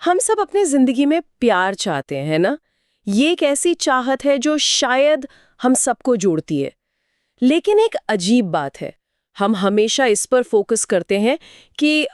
हम सब अपने जिंदगी में प्यार चाहते हैं ना। ये एक ऐसी चाहत है जो शायद हम सबको जोड़ती है। लेकिन एक अजीब बात है, हम हमेशा इस पर फोकस करते हैं कि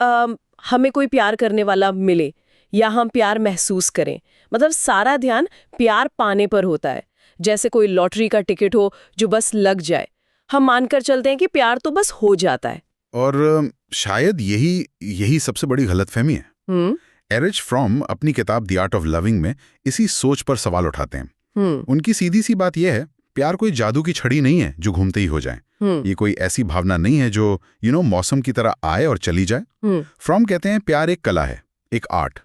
हमें कोई प्यार करने वाला मिले या हम प्यार महसूस करें। मतलब सारा ध्यान प्यार पाने पर होता है, जैसे कोई लॉटरी का टिकट हो जो बस लग जाए। हम मानकर चलते हैं कि प्यार तो बस हो जाता है। और शायद यही यही सबसे बड़ी गलतफहमी है। एरिच फ्रॉम अपनी किताब द आर्ट ऑफ लविंग में इसी सोच पर सवाल उठाते हैं। उनकी सीधी सी बात यह है, प्यार कोई जादू की छड़ी नहीं है जो घूमते ही हो जाए। ये कोई ऐसी भावना नहीं है जो मौसम की तरह आए और चली जाए। फ्रॉम कहते हैं प्यार एक कला है, एक आर्ट।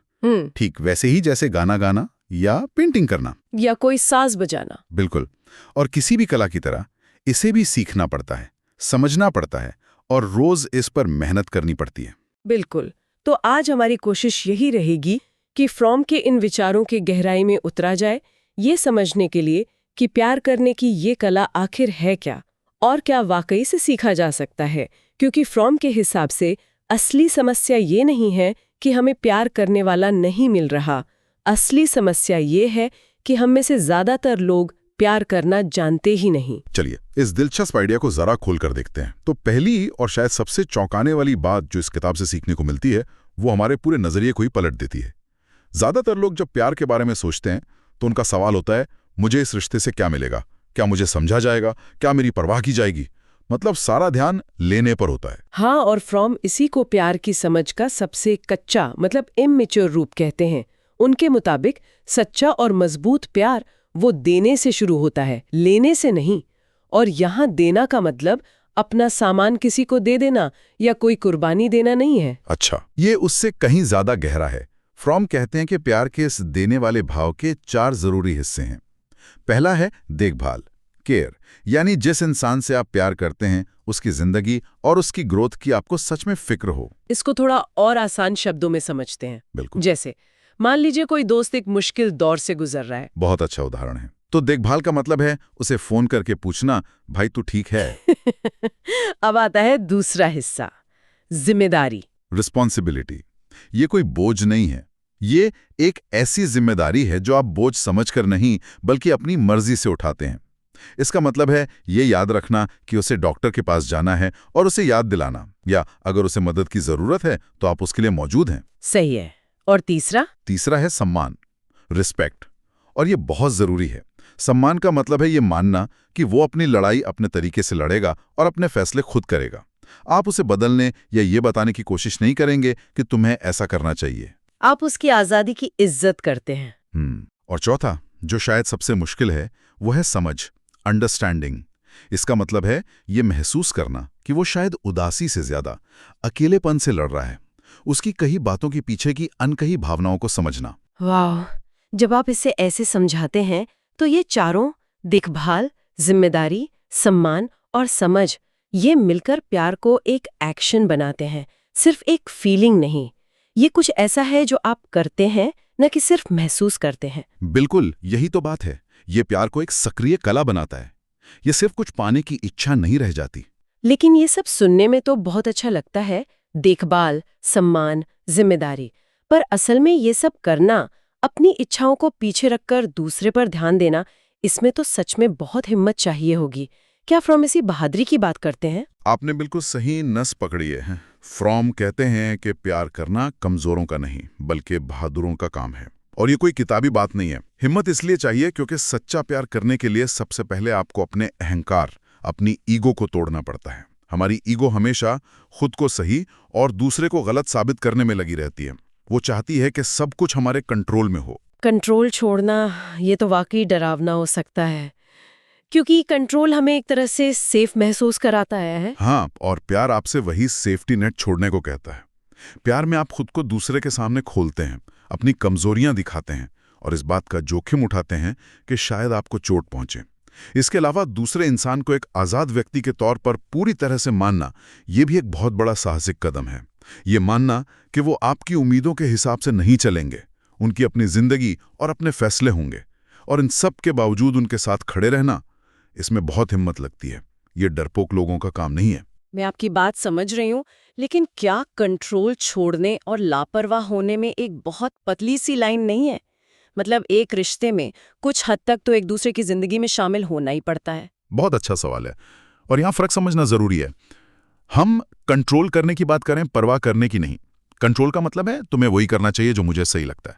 ठीक वैसे ही जैसे गाना गाना या पेंटिंग करना या कोई साज बजाना। बिल्कुल। और किसी भी कला की तरह इसे भी सीखना पड़ता है, समझना पड़ता है और रोज इस पर मेहनत करनी पड़ती है। बिल्कुल। तो आज हमारी कोशिश यही रहेगी कि फ्रॉम के इन विचारों की गहराई में उतरा जाए, ये समझने के लिए कि प्यार करने की ये कला आखिर है क्या और क्या वाकई से सीखा जा सकता है। क्योंकि फ्रॉम के हिसाब से असली समस्या ये नहीं है कि हमें प्यार करने वाला नहीं मिल रहा। असली समस्या ये है कि हम में से ज्यादातर लोग प्यार करना जानते ही नहीं। चलिए इस दिलचस्प आइडिया को जरा खोल कर देखते हैं। तो पहली और शायद सबसे चौंकाने वाली बात जो इस किताब से सीखने को मिलती है, वो हमारे पूरे नजरिए को ही पलट देती है। ज्यादातर लोग जब प्यार के बारे में सोचते हैं तो उनका सवाल होता है, मुझे इस रिश्ते से क्या मिलेगा, क्या मुझे समझा जाएगा, क्या मेरी परवाह की जाएगी। मतलब सारा ध्यान लेने पर होता है। हाँ, और फ्रॉम इसी को प्यार की समझ का सबसे कच्चा मतलब इमैच्योर रूप कहते हैं। उनके मुताबिक सच्चा और मजबूत प्यार वो देने से शुरू होता है, लेने से नहीं। और यहाँ देना का मतलब अपना सामान किसी को दे देना या कोई कुर्बानी देना नहीं है। अच्छा, ये उससे कहीं ज्यादा गहरा है। फ्रॉम कहते हैं कि प्यार के इस देने वाले भाव के 4 जरूरी हिस्से हैं। पहला है देखभाल, केयर, यानी जिस इंसान से आप प्यार करते हैं उसकी जिंदगी और उसकी ग्रोथ की आपको सच में फिक्र हो। इसको थोड़ा और आसान शब्दों में समझते हैं। बिल्कुल। जैसे मान लीजिए कोई दोस्त एक मुश्किल दौर से गुजर रहा है। बहुत अच्छा उदाहरण है। तो देखभाल का मतलब है उसे फोन करके पूछना, भाई तू ठीक है। अब आता है दूसरा हिस्सा, जिम्मेदारी, रिस्पॉन्सिबिलिटी। ये कोई बोझ नहीं है, ये एक ऐसी जिम्मेदारी है जो आप बोझ समझकर नहीं बल्कि अपनी मर्जी से उठाते हैं। इसका मतलब है ये याद रखना कि उसे डॉक्टर के पास जाना है और उसे याद दिलाना, या अगर उसे मदद की जरूरत है तो आप उसके लिए मौजूद हैं। सही है। और तीसरा है सम्मान, रिस्पेक्ट। और ये बहुत जरूरी है। सम्मान का मतलब है ये मानना कि वो अपनी लड़ाई अपने तरीके से लड़ेगा और अपने फैसले खुद करेगा। आप उसे बदलने या ये बताने की कोशिश नहीं करेंगे कि तुम्हें ऐसा करना चाहिए। आप उसकी आजादी की इज्जत करते हैं। और चौथा, जो शायद सबसे मुश्किल है, वो है समझ, अंडरस्टैंडिंग। इसका मतलब है ये महसूस करना कि वो शायद उदासी से ज्यादा अकेलेपन से लड़ रहा है, उसकी कही बातों के पीछे की अनकही भावनाओं को समझना। वाह, जब आप इसे ऐसे समझाते हैं तो ये चारों, देखभाल, जिम्मेदारी, सम्मान और समझ, ये मिलकर प्यार को एक एक्शन बनाते हैं, सिर्फ एक फीलिंग नहीं। ये कुछ ऐसा है जो आप करते हैं, न कि सिर्फ महसूस करते हैं। बिल्कुल, यही तो बात है। ये प्यार को एक सक्रिय कला बनाता है। ये सिर्फ कुछ पाने की इच्छा नहीं रह जाती। लेकिन ये सब सुनने में तो बहुत अच्छा लगता है, देखभाल, सम्मान, जिम्मेदारी। पर असल में ये सब करना, अपनी इच्छाओं को पीछे रखकर दूसरे पर ध्यान देना, इसमें तो सच में बहुत हिम्मत चाहिए होगी। क्या फ्रॉम इसी बहादुरी की बात करते हैं? आपने बिल्कुल सही नस पकड़ी है। फ्रॉम कहते हैं कि प्यार करना कमजोरों का नहीं बल्कि बहादुरों का काम है। और ये कोई किताबी बात नहीं है। हिम्मत इसलिए चाहिए क्योंकि सच्चा प्यार करने के लिए सबसे पहले आपको अपने अहंकार, अपनी ईगो को तोड़ना पड़ता है। हमारी ईगो हमेशा खुद को सही और दूसरे को गलत साबित करने में लगी रहती है। वो चाहती है कि सब कुछ हमारे कंट्रोल में हो। कंट्रोल छोड़ना, ये तो वाकई डरावना हो सकता है, क्योंकि कंट्रोल हमें एक तरह से सेफ महसूस कराता है। हाँ, और प्यार आपसे वही सेफ्टी नेट छोड़ने को कहता है। प्यार में आप खुद को दूसरे के सामने खोलते हैं, अपनी कमजोरियां दिखाते हैं और इस बात का जोखिम उठाते हैं कि शायद आपको चोट पहुंचे। इसके अलावा दूसरे इंसान को एक आजाद व्यक्ति के तौर पर पूरी तरह से मानना, यह भी एक बहुत बड़ा साहसिक कदम है। ये मानना कि वो आपकी उम्मीदों के हिसाब से नहीं चलेंगे, उनकी अपनी जिंदगी और अपने फैसले होंगे, और इन सब के बावजूद उनके साथ खड़े रहना, इसमें बहुत हिम्मत लगती है। ये डरपोक लोगों का काम नहीं है। मैं आपकी बात समझ रही हूँ, लेकिन क्या कंट्रोल छोड़ने और लापरवाह होने में एक बहुत पतली सी लाइन नहीं है? मतलब एक रिश्ते में कुछ हद तक तो एक दूसरे की जिंदगी में शामिल होना ही पड़ता है। बहुत अच्छा सवाल है और यहाँ फर्क समझना जरूरी है। हम कंट्रोल करने की बात करें, परवाह करने की नहीं। कंट्रोल का मतलब है तुम्हें वही करना चाहिए जो मुझे सही लगता है,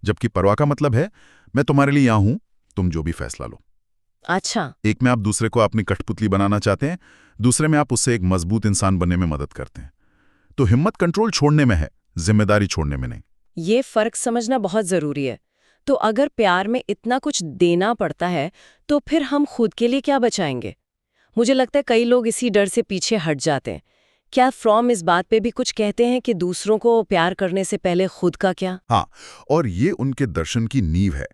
जबकि परवाह का मतलब है मैं तुम्हारे लिए यहां हूं, तुम जो भी फैसला लो। अच्छा। एक में आप दूसरे को अपनी कठपुतली बनाना चाहते हैं, दूसरे में आप उससे एक मजबूत इंसान बनने में मदद करते हैं। तो हिम्मत कंट्रोल छोड़ने में है, जिम्मेदारी छोड़ने में नहीं। ये फर्क समझना बहुत जरूरी है। तो अगर प्यार में इतना कुछ देना पड़ता है, तो फिर हम खुद के लिए क्या बचाएंगे? मुझे लगता है कई लोग इसी डर से पीछे हट जाते हैं। क्या फ्रॉम इस बात पे भी कुछ कहते हैं कि दूसरों को प्यार करने से पहले खुद का क्या? हाँ, और ये उनके दर्शन की नींव है।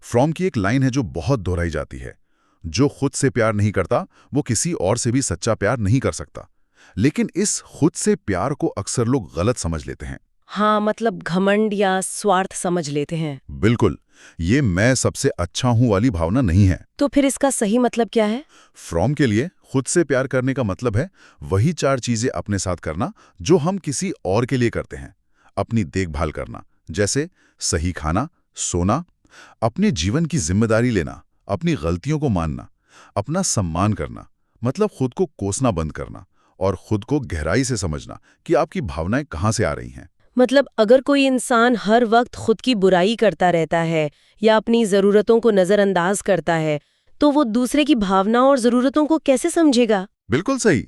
फ्रॉम की एक लाइन है जो बहुत दोहराई जाती है, जो खुद से प्यार नहीं करता वो किसी और से भी सच्चा प्यार नहीं कर सकता। लेकिन इस खुद से प्यार को अक्सर लोग गलत समझ लेते हैं। हाँ, मतलब घमंड या स्वार्थ समझ लेते हैं। बिल्कुल, ये मैं सबसे अच्छा हूं वाली भावना नहीं है। तो फिर इसका सही मतलब क्या है? फ्रॉम के लिए खुद से प्यार करने का मतलब है वही 4 चीजें अपने साथ करना जो हम किसी और के लिए करते हैं। अपनी देखभाल करना, जैसे सही खाना, सोना, अपने जीवन की जिम्मेदारी लेना, अपनी गलतियों को मानना, अपना सम्मान करना, मतलब खुद को कोसना बंद करना और खुद को गहराई से समझना कि आपकी भावनाएं कहाँ से आ रही हैं। मतलब अगर कोई इंसान हर वक्त खुद की बुराई करता रहता है या अपनी ज़रूरतों को नज़रअंदाज करता है, तो वो दूसरे की भावना और ज़रूरतों को कैसे समझेगा? बिल्कुल सही।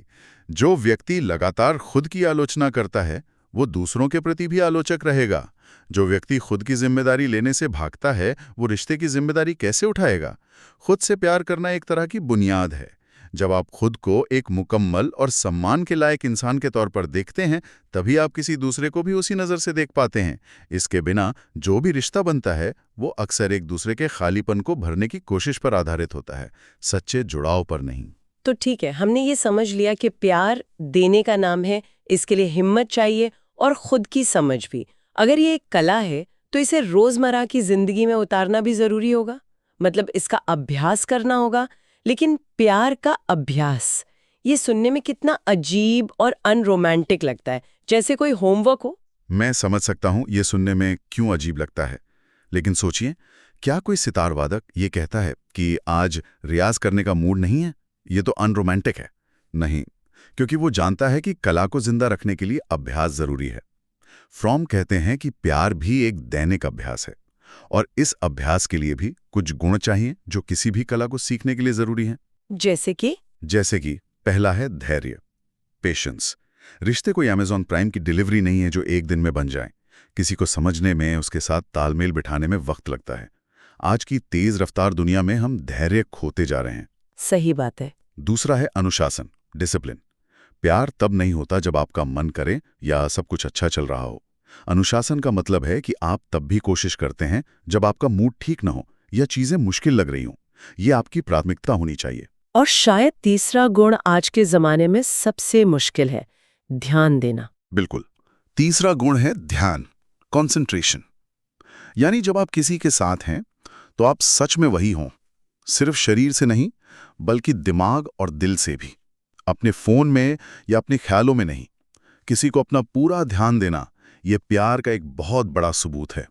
जो व्यक्ति लगातार खुद की आलोचना करता है वो दूसरों के प्रति भी आलोचक रहेगा। जो व्यक्ति खुद की जिम्मेदारी लेने से भागता है वो रिश्ते की जिम्मेदारी कैसे उठाएगा? खुद से प्यार करना एक तरह की बुनियाद है। जब आप खुद को एक मुकम्मल और सम्मान के लायक इंसान के तौर पर देखते हैं, तभी आप किसी दूसरे को भी उसी नज़र से देख पाते हैं। इसके बिना जो भी रिश्ता बनता है वो अक्सर एक दूसरे के खालीपन को भरने की कोशिश पर आधारित होता है, सच्चे जुड़ाव पर नहीं। तो ठीक है, हमने ये समझ लिया कि प्यार देने का नाम है, इसके लिए हिम्मत चाहिए और खुद की समझ भी। अगर ये एक कला है, तो इसे रोजमर्रा की जिंदगी में उतारना भी जरूरी होगा। मतलब इसका अभ्यास करना होगा। लेकिन प्यार का अभ्यास, ये सुनने में कितना अजीब और अनरोमांटिक लगता है, जैसे कोई होमवर्क हो। मैं समझ सकता हूं ये सुनने में क्यों अजीब लगता है, लेकिन सोचिए, क्या कोई सितार वादक ये कहता है कि आज रियाज करने का मूड नहीं है? ये तो अनरोमांटिक है। नहीं, क्योंकि वो जानता है कि कला को जिंदा रखने के लिए अभ्यास जरूरी है। फ्रॉम कहते हैं कि प्यार भी एक दैनिक अभ्यास है और इस अभ्यास के लिए भी कुछ गुण चाहिए जो किसी भी कला को सीखने के लिए जरूरी हैं। जैसे कि पहला है धैर्य, पेशेंस। रिश्ते कोई अमेज़न प्राइम की डिलीवरी नहीं है जो एक दिन में बन जाए। किसी को समझने में, उसके साथ तालमेल बिठाने में वक्त लगता है। आज की तेज रफ्तार दुनिया में हम धैर्य खोते जा रहे हैं। सही बात है। दूसरा है अनुशासन, डिसिप्लिन। प्यार तब नहीं होता जब आपका मन करे या सब कुछ अच्छा चल रहा हो। अनुशासन का मतलब है कि आप तब भी कोशिश करते हैं जब आपका मूड ठीक न हो या चीजें मुश्किल लग रही हों। ये आपकी प्राथमिकता होनी चाहिए। और शायद तीसरा गुण आज के जमाने में सबसे मुश्किल है, ध्यान देना। बिल्कुल। तीसरा गुण है ध्यान, कंसंट्रेशन। यानी जब आप किसी के साथ हैं तो आप सच में वही हों, सिर्फ शरीर से नहीं बल्कि दिमाग और दिल से भी। अपने फोन में या अपने ख्यालों में नहीं। किसी को अपना पूरा ध्यान देना, यह प्यार का एक बहुत बड़ा सबूत है।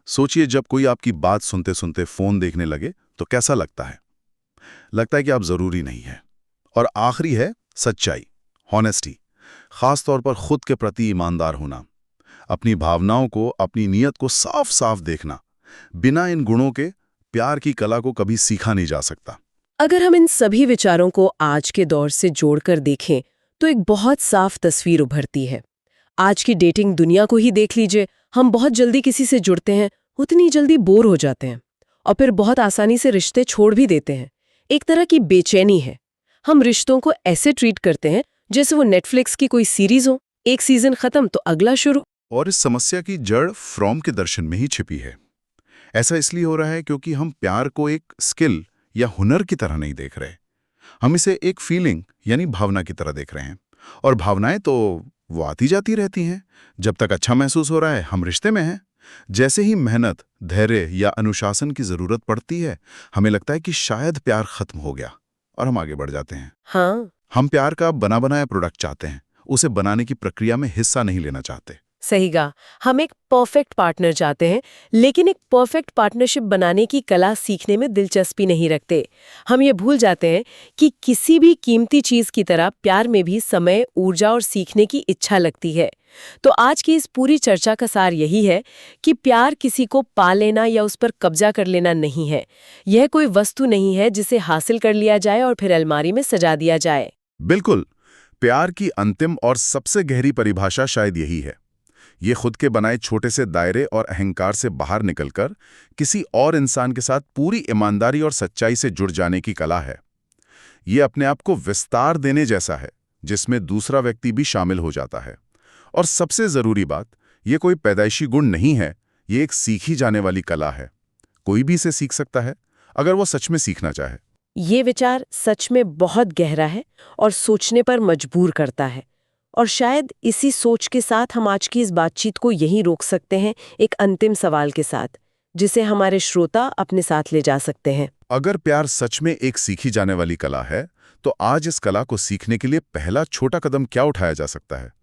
सोचिए, जब कोई आपकी बात सुनते सुनते फोन देखने लगे तो कैसा लगता है? लगता है कि आप जरूरी नहीं है। और आखिरी है सच्चाई, हॉनेस्टी। खास तौर पर खुद के प्रति ईमानदार होना, अपनी भावनाओं को, अपनी नीयत को साफ साफ देखना। बिना इन गुणों के प्यार की कला को कभी सीखा नहीं जा सकता। अगर हम इन सभी विचारों को आज के दौर से जोड़कर देखें तो एक बहुत साफ तस्वीर उभरती है। आज की डेटिंग दुनिया को ही देख लीजिए। हम बहुत जल्दी किसी से जुड़ते हैं, उतनी जल्दी बोर हो जाते हैं और फिर बहुत आसानी से रिश्ते छोड़ भी देते हैं। एक तरह की बेचैनी है। हम रिश्तों को ऐसे ट्रीट करते हैं जैसे वो नेटफ्लिक्स की कोई सीरीज हो, एक सीजन खत्म तो अगला शुरू। और इस समस्या की जड़ फ्रॉम के दर्शन में ही छिपी है। ऐसा इसलिए हो रहा है क्योंकि हम प्यार को एक स्किल या हुनर की तरह नहीं देख रहे। हम इसे एक फीलिंग यानी भावना की तरह देख रहे हैं। और भावनाएं तो वो आती जाती रहती हैं। जब तक अच्छा महसूस हो रहा है हम रिश्ते में हैं। जैसे ही मेहनत, धैर्य या अनुशासन की जरूरत पड़ती है, हमें लगता है कि शायद प्यार खत्म हो गया और हम आगे बढ़ जाते हैं। हाँ, हम प्यार का बना बनाया प्रोडक्ट चाहते हैं, उसे बनाने की प्रक्रिया में हिस्सा नहीं लेना चाहते। सही कहा। हम एक परफेक्ट पार्टनर चाहते हैं, लेकिन एक परफेक्ट पार्टनरशिप बनाने की कला सीखने में दिलचस्पी नहीं रखते। हम ये भूल जाते हैं कि किसी भी कीमती चीज की तरह प्यार में भी समय, ऊर्जा और सीखने की इच्छा लगती है। तो आज की इस पूरी चर्चा का सार यही है कि प्यार किसी को पा लेना या उस पर कब्जा कर लेना नहीं है। यह कोई वस्तु नहीं है जिसे हासिल कर लिया जाए और फिर अलमारी में सजा दिया जाए। बिल्कुल। प्यार की अंतिम और सबसे गहरी परिभाषा शायद यही है। ये खुद के बनाए छोटे से दायरे और अहंकार से बाहर निकलकर किसी और इंसान के साथ पूरी ईमानदारी और सच्चाई से जुड़ जाने की कला है। ये अपने आप को विस्तार देने जैसा है, जिसमें दूसरा व्यक्ति भी शामिल हो जाता है। और सबसे जरूरी बात, ये कोई पैदाइशी गुण नहीं है, ये एक सीखी जाने वाली कला है। कोई भी इसे सीख सकता है, अगर वो सच में सीखना चाहे। ये विचार सच में बहुत गहरा है और सोचने पर मजबूर करता है। और शायद इसी सोच के साथ हम आज की इस बातचीत को यहीं रोक सकते हैं, एक अंतिम सवाल के साथ, जिसे हमारे श्रोता अपने साथ ले जा सकते हैं। अगर प्यार सच में एक सीखी जाने वाली कला है, तो आज इस कला को सीखने के लिए पहला छोटा कदम क्या उठाया जा सकता है?